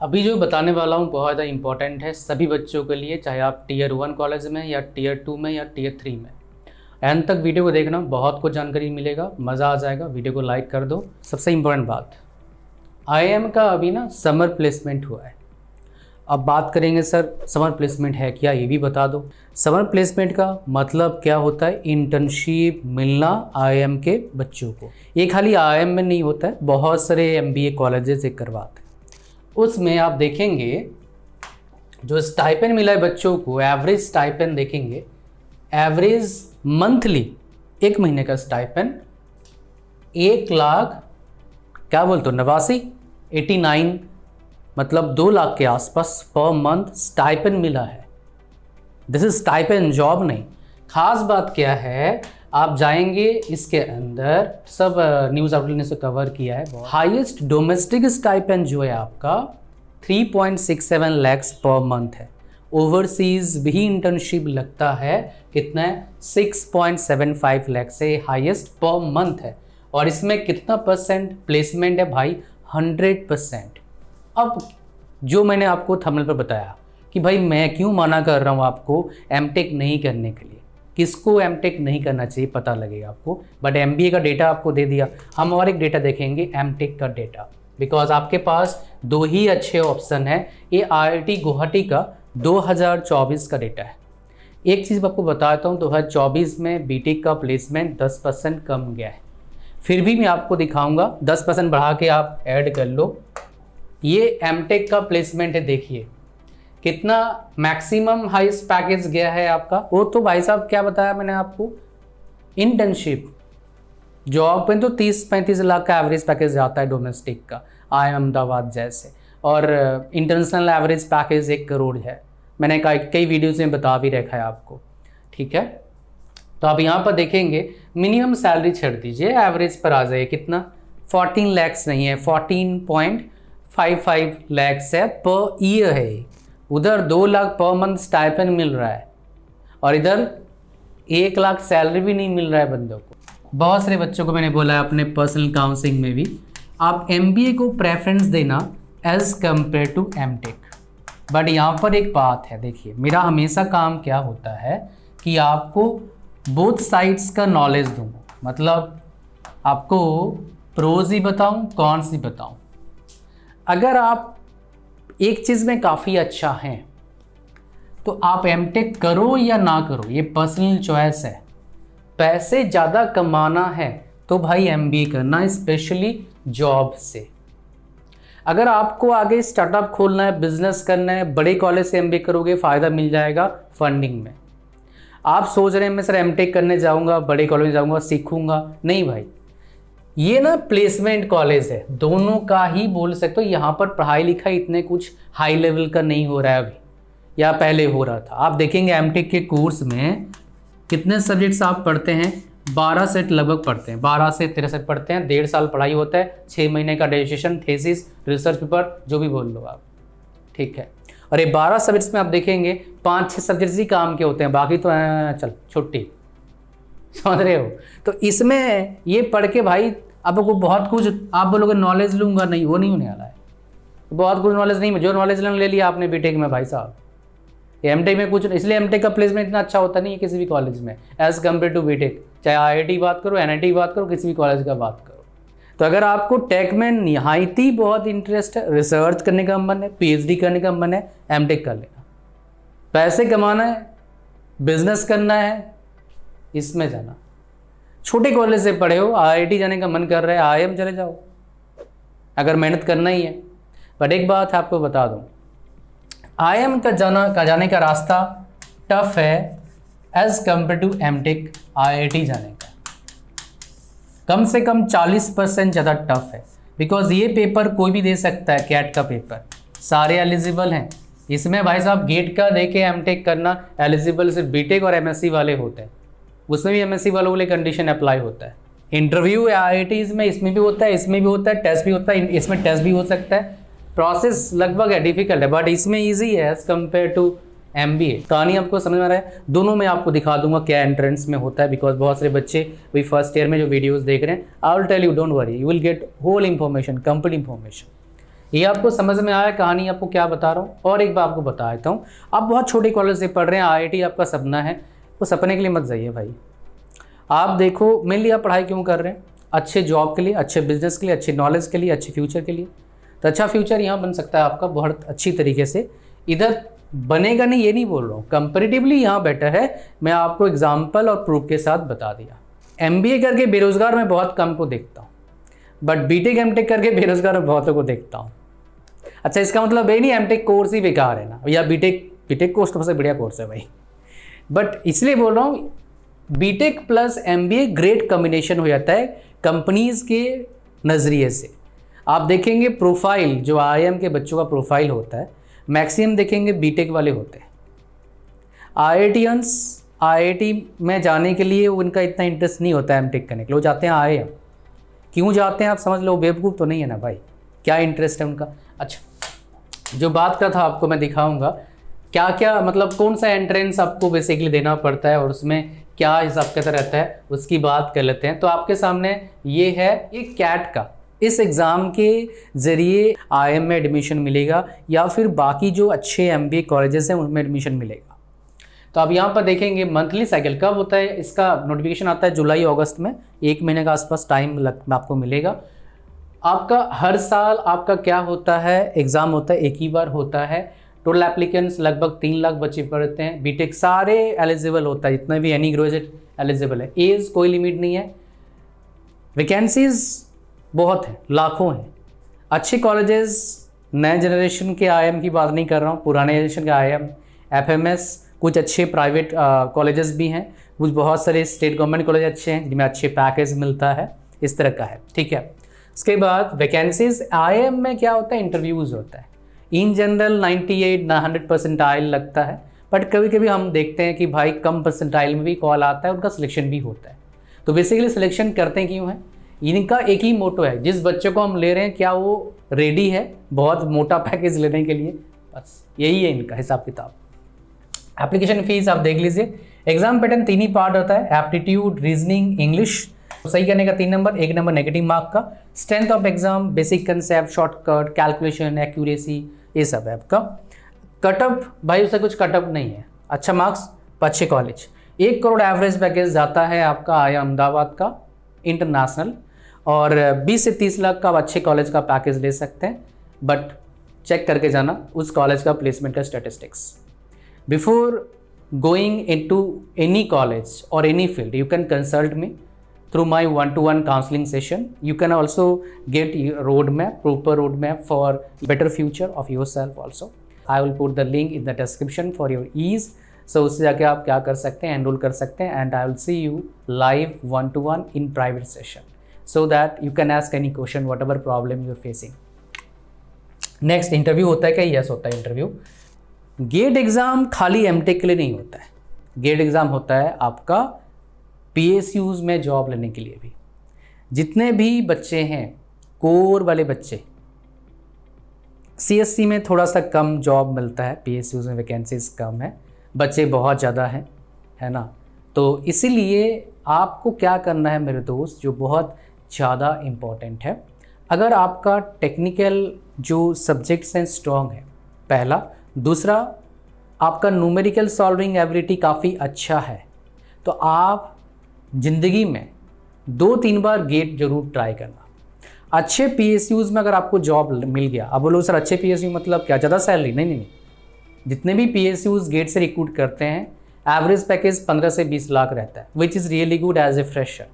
अभी जो बताने वाला हूँ बहुत ज़्यादा इम्पॉर्टेंट है सभी बच्चों के लिए, चाहे आप टीयर 1 कॉलेज में या टीयर 2 में या टीयर 3 में। एंड तक वीडियो को देखना, बहुत कुछ जानकारी मिलेगा, मज़ा आ जाएगा। वीडियो को लाइक कर दो। सबसे इम्पोर्टेंट बात, IIM का अभी ना समर प्लेसमेंट हुआ है। अब बात करेंगे सर समर प्लेसमेंट है क्या, ये भी बता दो। समर प्लेसमेंट का मतलब क्या होता है? इंटर्नशिप मिलना IIM के बच्चों को। ये खाली IIM में नहीं होता है, बहुत सारे MBA कॉलेजेस से करवाते हैं। उसमें आप देखेंगे जो स्टाइपेंड मिला है बच्चों को, एवरेज स्टाइपेंड देखेंगे, एवरेज मंथली एक महीने का स्टाइपेंड 1,00,000 क्या बोलते हो 89 मतलब 2 लाख के आसपास पर मंथ स्टाइपेंड मिला है। दिस इज स्टाइपेंड, जॉब नहीं। खास बात क्या है, आप जाएंगे इसके अंदर सब न्यूज़ आउटलेट ने से कवर किया है। हाईएस्ट डोमेस्टिक स्टाइपेंड जो है आपका 3.67 लाख पर मंथ है। ओवरसीज भी इंटर्नशिप लगता है, कितना है 6.75 लाख से हाईएस्ट पर मंथ है। और इसमें कितना परसेंट प्लेसमेंट है भाई? 100%। अब जो मैंने आपको थंबनेल पर बताया कि भाई मैं क्यों मना कर रहा हूँ आपको एमटेक नहीं करने के लिए, किसको एमटेक नहीं करना चाहिए पता लगेगा आपको। बट MBA का डेटा आपको दे दिया, हम और एक डेटा देखेंगे एमटेक का डेटा, बिकॉज आपके पास 2 ही अच्छे ऑप्शन है। ये IIT गुवाहाटी का 2024 का डेटा है। एक चीज़ आपको बताता हूँ, 2024 में बीटेक का प्लेसमेंट 10% कम गया है। फिर भी मैं आपको दिखाऊंगा, 10% बढ़ा के आप ऐड कर लो। ये एमटेक का प्लेसमेंट है, देखिए कितना मैक्सिमम हाईएस्ट पैकेज गया है आपका। वो तो भाई साहब क्या बताया मैंने आपको, इंटर्नशिप जॉब पे तो 30-35 लाख का एवरेज पैकेज जाता है डोमेस्टिक का, IIM अहमदाबाद जैसे। और इंटरनेशनल एवरेज पैकेज 1 करोड़ है। मैंने कई वीडियोज़ में बता भी रखा है आपको, ठीक है। तो आप यहाँ पर देखेंगे मिनिमम सैलरी छेड़ दीजिए, एवरेज पर आ जाए कितना, 14 लैक्स नहीं है, 14.55 लैक्स है पर ईयर है। उधर 2 लाख पर मंथ स्टाइपेंड मिल रहा है और इधर 1 लाख सैलरी भी नहीं मिल रहा है बंदों को। बहुत सारे बच्चों को मैंने बोला है अपने पर्सनल काउंसलिंग में भी, आप MBA को प्रेफरेंस देना as compare to MTech. But यहाँ पर एक बात है, देखिए मेरा हमेशा काम क्या होता है कि आपको बोथ साइड्स का नॉलेज दूँगा, मतलब आपको प्रोज ही बताऊँ कॉन्स ही बताऊँ। अगर आप एक चीज़ में काफ़ी अच्छा हैं तो आप एमटेक करो या ना करो, ये पर्सनल चॉइस है। पैसे ज़्यादा कमाना है तो भाई MBA करना, स्पेशली जॉब से। अगर आपको आगे स्टार्टअप खोलना है, बिजनेस करना है, बड़े कॉलेज से MBA करोगे, फ़ायदा मिल जाएगा फंडिंग में। आप सोच रहे हैं मैं सर एमटेक करने जाऊँगा, बड़े कॉलेज में जाऊँगा, सीखूँगा, नहीं भाई। ये ना प्लेसमेंट कॉलेज है, दोनों का ही बोल सकते हो। यहाँ पर पढ़ाई लिखाई इतने कुछ हाई लेवल का नहीं हो रहा है अभी, या पहले हो रहा था। आप देखेंगे एमटेक के कोर्स में कितने सब्जेक्ट्स आप पढ़ते हैं, 12 सेट लगभग पढ़ते हैं, 12 से 13 सेट पढ़ते हैं। 1.5 साल पढ़ाई होता है, 6 महीने का डिसर्टेशन, थीसिस, रिसर्च पेपर, जो भी बोल लो आप, ठीक है। और ये 12 सब्जेक्ट्स में आप देखेंगे 5-6 सब्जेक्ट्स ही काम के होते हैं, बाकी तो चल छुट्टी, समझ रहे हो। तो इसमें ये पढ़ के भाई आपको बहुत कुछ, आप बोलोगे नॉलेज लूँगा, नहीं, वो नहीं होने वाला है। बहुत कुछ नॉलेज नहीं, जो नॉलेज ले लिया आपने बीटेक में भाई साहब, एमटेक में कुछ, इसलिए एमटेक का प्लेसमेंट इतना अच्छा होता नहीं है किसी भी कॉलेज में एज़ कम्पेयर टू बीटेक। चाहे IIT बात करो, NIT बात करो, किसी भी कॉलेज का बात करो। तो अगर आपको टेक में निहायती बहुत इंटरेस्ट है, रिसर्च करने का मन है, PhD करने का मन है, एमटेक कर लेना। पैसे कमाना है, बिजनेस करना है, इसमें जाना। छोटे कॉलेज से पढ़े हो, IIT जाने का मन कर रहा है, IIM चले जाओ अगर मेहनत करना ही है। बट एक बात आपको बता दूं, IIM का जाने का रास्ता टफ है as compare to MTech IIT जाने का। कम से कम 40% ज़्यादा टफ है, बिकॉज ये पेपर कोई भी दे सकता है, कैट का पेपर, सारे एलिजिबल हैं इसमें। भाई साहब गेट का दे के एमटेक करना एलिजिबल सिर्फ बीटेक और MSc वाले होते हैं, उसमें भी MSc वालों के लिए कंडीशन अप्लाई होता है। इंटरव्यू IITs में इसमें भी होता है, इसमें भी होता है, टेस्ट भी होता है, इसमें टेस्ट भी हो सकता है। प्रोसेस लगभग है, डिफिकल्ट है, बट इसमें इजी है एज कम्पेयर टू MBA। कहानी आपको समझ में आ रहा है। दोनों में आपको दिखा दूंगा क्या एंट्रेंस में होता है, बिकॉज बहुत सारे बच्चे वही फर्स्ट ईयर में जो वीडियोस देख रहे हैं, I will tell you, don't worry, you will get whole information, complete information. ये आपको समझ में आया कहानी आपको क्या बता रहा हूँ? और एक बात आपको बता देता हूँ, आप बहुत छोटे कॉलेज से पढ़ रहे हैं, आईआईटी आपका सपना है, वो सपने के लिए मत जाइए भाई। आप देखो मेनली आप पढ़ाई क्यों कर रहे हैं? अच्छे जॉब के लिए, अच्छे बिजनेस के लिए, अच्छे नॉलेज के लिए, अच्छे फ्यूचर के लिए। तो अच्छा फ्यूचर यहाँ बन सकता है आपका बहुत अच्छी तरीके से। इधर बनेगा नहीं ये नहीं बोल रहा हूँ, कंपेरेटिवली यहाँ बेटर है, मैं आपको एग्जाम्पल और प्रूफ के साथ बता दिया। एमबीए करके बेरोजगार मैं बहुत कम को देखता हूँ, बट बीटेक एमटेक करके बेरोजगार मैं बहुतों को देखता हूँ। अच्छा, इसका मतलब ये नहीं एमटेक कोर्स ही बेकार है ना, या बीटेक कोर्स तो सबसे बढ़िया कोर्स है भाई। बट इसलिए बोल रहा हूँ BTech plus MBA great combination हो जाता है कंपनीज के नज़रिए से। आप देखेंगे प्रोफाइल जो आईआईएम के बच्चों का प्रोफाइल होता है, मैक्सिमम देखेंगे बीटेक वाले होते हैं। आईआईटियंस आईआईटी में जाने के लिए उनका इतना इंटरेस्ट नहीं होता है एमटेक करने के लिए, वो जाते हैं आईआईएम। क्यों जाते हैं आप समझ लो, बेवकूफ़ तो नहीं है ना भाई, क्या इंटरेस्ट है उनका। अच्छा, जो बात का था आपको मैं दिखाऊंगा क्या क्या मतलब कौन सा एंट्रेंस आपको बेसिकली देना पड़ता है और उसमें क्या हिसाब कैसा रहता है, उसकी बात कर लेते हैं। तो आपके सामने ये है, ये कैट का, इस एग्ज़ाम के ज़रिए आईआईएम में एडमिशन मिलेगा या फिर बाकी जो अच्छे एमबीए कॉलेजेस हैं उनमें एडमिशन मिलेगा। तो आप यहाँ पर देखेंगे मंथली साइकिल कब होता है, इसका नोटिफिकेशन आता है जुलाई अगस्त में, 1 महीने का आसपास टाइम आपको मिलेगा। आपका हर साल आपका क्या होता है, एग्ज़ाम होता है, एक ही बार होता है। टोटल एप्लीकेंट्स लगभग 3 लाख बच्चे पढ़ते हैं। बीटेक सारे एलिजिबल होता है, जितने भी एनी ग्रेजुएट एलिजिबल है। एज कोई लिमिट नहीं है। वैकेंसीज बहुत हैं, लाखों हैं। अच्छे कॉलेजेस, नए जनरेशन के आईआईएम की बात नहीं कर रहा हूँ, पुराने जनरेशन के आईआईएम, एफएमएस, कुछ अच्छे प्राइवेट कॉलेजेस भी हैं, कुछ बहुत सारे स्टेट गवर्नमेंट कॉलेज अच्छे हैं जिनमें अच्छे पैकेज मिलता है, इस तरह का है। ठीक है, उसके बाद वैकेंसीज आईआईएम में क्या होता है, इंटरव्यूज़ होता है। इन जनरल 98-100 परसेंटाइल लगता है, बट कभी कभी हम देखते हैं कि भाई कम परसेंटाइल में भी कॉल आता है, उनका सिलेक्शन भी होता है। तो बेसिकली सिलेक्शन करते क्यों हैं, इनका एक ही मोटो है, जिस बच्चे को हम ले रहे हैं क्या वो रेडी है बहुत मोटा पैकेज लेने के लिए, बस यही है इनका हिसाब किताब। एप्लीकेशन फीस आप देख लीजिए। एग्जाम पैटर्न 3 ही पार्ट होता है, एप्टीट्यूड, रीजनिंग, इंग्लिश। सही करने का 3 नंबर, 1 नंबर नेगेटिव मार्क का। Strength of exam, basic concept, shortcut, calculation, accuracy, ये सब है आपका। कटअप भाई उससे कुछ कटअप नहीं है, अच्छा मार्क्स, अच्छे कॉलेज। 1 करोड़ एवरेज पैकेज जाता है आपका आया अहमदाबाद का इंटरनेशनल, और 20 से 30 लाख का आप अच्छे कॉलेज का पैकेज ले सकते हैं। बट चेक करके जाना उस कॉलेज का प्लेसमेंट का statistics. Before going into any college or any field, you can consult me through my one-to-one counseling session. You can also get your roadmap, proper roadmap for better future of yourself also. I will put the link in the description for your ease. So उससे जाके आप क्या कर सकते हैं, enrol कर सकते हैं, and I will see you live one-to-one in private session so that you can ask any question whatever problem you are facing. Next interview होता है क्या? यस होता है इंटरव्यू। गेट एग्ज़ाम खाली एमटेक के लिए नहीं होता है, गेट एग्ज़ाम होता है आपका पीएसयूज़ में जॉब लेने के लिए भी। जितने भी बच्चे हैं कोर वाले बच्चे, सीएससी में थोड़ा सा कम जॉब मिलता है, पीएसयूज़ में वैकेंसीज कम है, बच्चे बहुत ज़्यादा हैं, है ना। तो इसीलिए आपको क्या करना है मेरे दोस्त, जो बहुत ज़्यादा इम्पॉर्टेंट है, अगर आपका टेक्निकल जो सब्जेक्ट्स हैं स्ट्रॉन्ग है, पहला। दूसरा, आपका न्यूमेरिकल सॉल्विंग एबिलिटी काफ़ी अच्छा है, तो आप ज़िंदगी में 2-3 बार गेट जरूर ट्राई करना। अच्छे पीएसयूज़ में अगर आपको जॉब मिल गया, अब बोलो सर अच्छे पीएसयू मतलब क्या, ज़्यादा सैलरी? नहीं, जितने भी पीएसयूज़ गेट से रिक्रूट करते हैं एवरेज पैकेज 15 से 20 लाख रहता है, which is really good as a fresher.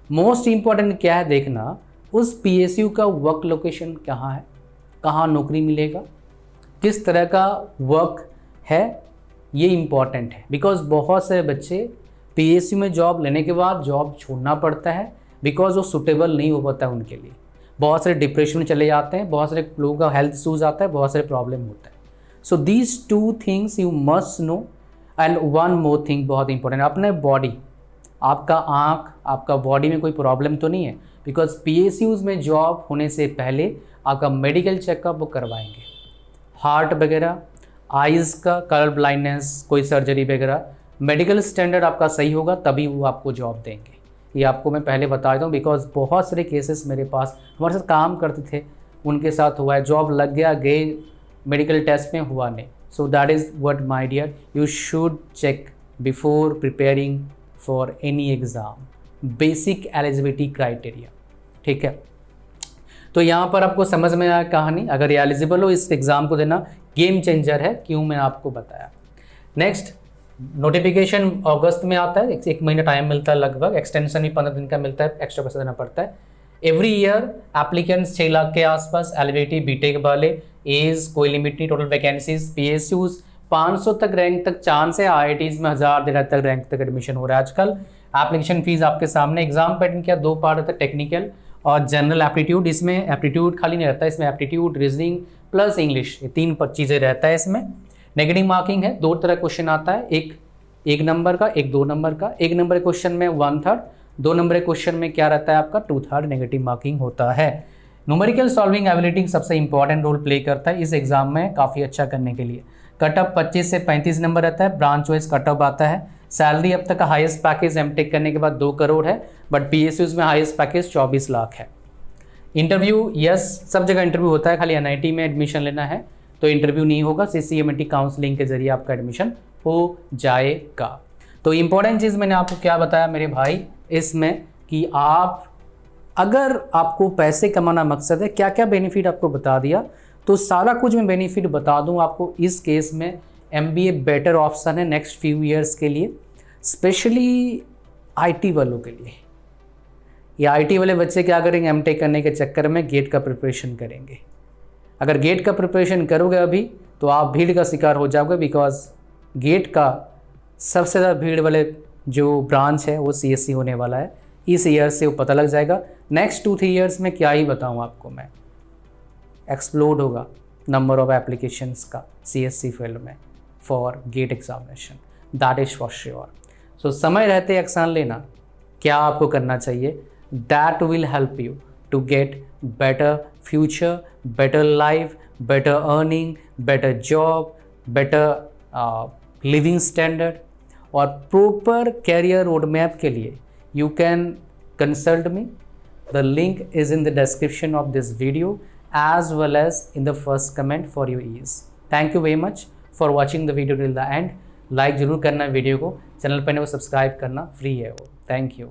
Most important क्या है देखना, उस पीएसयू का वर्क लोकेशन कहाँ है, कहाँ नौकरी मिलेगा, किस तरह का वर्क है, ये इम्पॉर्टेंट है। बिकॉज बहुत से बच्चे पीएसयू में जॉब लेने के बाद जॉब छोड़ना पड़ता है, बिकॉज वो सुटेबल नहीं हो पाता है उनके लिए। बहुत सारे डिप्रेशन में चले जाते हैं, बहुत सारे लोगों का हेल्थ इशूज़ आता है, बहुत सारे प्रॉब्लम होता है। So these 2 things you must know. And one more thing बहुत इंपॉर्टेंट, अपने बॉडी, आपका आँख, आपका बॉडी में कोई प्रॉब्लम तो नहीं है, बिकॉज पीएसयूज़ में जॉब होने से पहले आपका मेडिकल चेकअप वो करवाएंगे। हार्ट वगैरह, आइज़ का कलर ब्लाइंडनेस, कोई सर्जरी वगैरह, मेडिकल स्टैंडर्ड आपका सही होगा तभी वो आपको जॉब देंगे। ये आपको मैं पहले बता देता हूँ, बिकॉज बहुत सारे केसेस मेरे पास हमारे साथ काम करते थे, उनके साथ हुआ है, जॉब लग गया, गए मेडिकल टेस्ट में, हुआ नहीं। So that is what my dear you should check before preparing for any exam, basic eligibility criteria, ठीक है। तो यहाँ पर आपको समझ में आया कहानी, अगर ये एलिजिबल हो इस एग्ज़ाम को देना गेम चेंजर है, क्यों मैंने आपको बताया। नेक्स्ट, नोटिफिकेशन अगस्त में आता है, एक महीना टाइम मिलता है लगभग, एक्सटेंशन भी 15 दिन का मिलता है, एक्स्ट्रा पैसा देना पड़ता है। एवरी ईयर एप्लीकेंट्स 6 लाख के आसपास, एलिजिबिलिटी बीटेक वाले, एज कोई लिमिट नहीं, टोटल वैकेंसीज, PSUs 500 तक रैंक तक चांस है, IITs में 1000 तक रैंक तक एडमिशन हो रहा है आजकल। एप्लीकेशन फीस आपके सामने, एग्जाम पैटर्न क्या 2 पार्ट रहता है, टेक्निकल और जनरल एप्टीट्यूड। इसमें एप्टीट्यूड खाली नहीं रहता है, इसमें एप्टीट्यूड, रीजनिंग प्लस इंग्लिश, ये 3 चीज़ें रहता है इसमें। नेगेटिव मार्किंग है, 2 तरह क्वेश्चन आता है, एक नंबर का, एक 2 नंबर का। 1 नंबर क्वेश्चन में 1/3, 2 नंबर क्वेश्चन में क्या रहता है आपका 2/3 नेगेटिव मार्किंग होता है। न्यूमेरिकल सॉल्विंग एबिलिटी सबसे इंपॉर्टेंट रोल प्ले करता है इस एग्जाम में काफ़ी अच्छा करने के लिए। कट ऑफ 25 से 35 नंबर रहता है, ब्रांच वाइज कट ऑफ आता है। सैलरी अब तक का हाईएस्ट पैकेज एमटेक करने के बाद 2 करोड़ है, बट PSUs में हाईएस्ट पैकेज 24 लाख है। इंटरव्यू, यस सब जगह इंटरव्यू होता है, खाली NIT में एडमिशन लेना है तो इंटरव्यू नहीं होगा, CCMT काउंसलिंग के जरिए आपका एडमिशन हो जाएगा। तो इंपॉर्टेंट चीज़ मैंने आपको क्या बताया मेरे भाई इसमें, कि आप अगर आपको पैसे कमाना मकसद है, क्या क्या बेनिफिट आपको बता दिया, तो सारा कुछ मैं बेनिफिट बता दूं आपको। इस केस में MBA बेटर ऑप्शन है नेक्स्ट फ्यू ईयर्स के लिए, स्पेशली IT वालों के लिए। ये IT वाले बच्चे क्या करेंगे, MTech करने के चक्कर में गेट का प्रिपरेशन करेंगे। अगर गेट का प्रिपरेशन करोगे अभी तो आप भीड़ का शिकार हो जाओगे, बिकॉज गेट का सबसे ज़्यादा भीड़ वाले जो ब्रांच है वो CSC होने वाला है। इस ईयर से वो पता लग जाएगा। नेक्स्ट 2-3 ईयर्स में क्या ही बताऊँ आपको मैं, एक्सप्लोड होगा नंबर ऑफ एप्लीकेशंस का CSC फील्ड में for GATE examination, that is for sure. So समय रहते एग्जाम लेना, क्या आपको करना चाहिए, that will help you to get better future, better life, better earning, better job, better living standard और proper career roadmap के लिए you can consult me. The link is in the description of this video as well as in the first comment for your ease. Thank you very much for watching the video till the end. Like ज़रूर करना video को, channel पर वो subscribe करना free है वो। Thank you.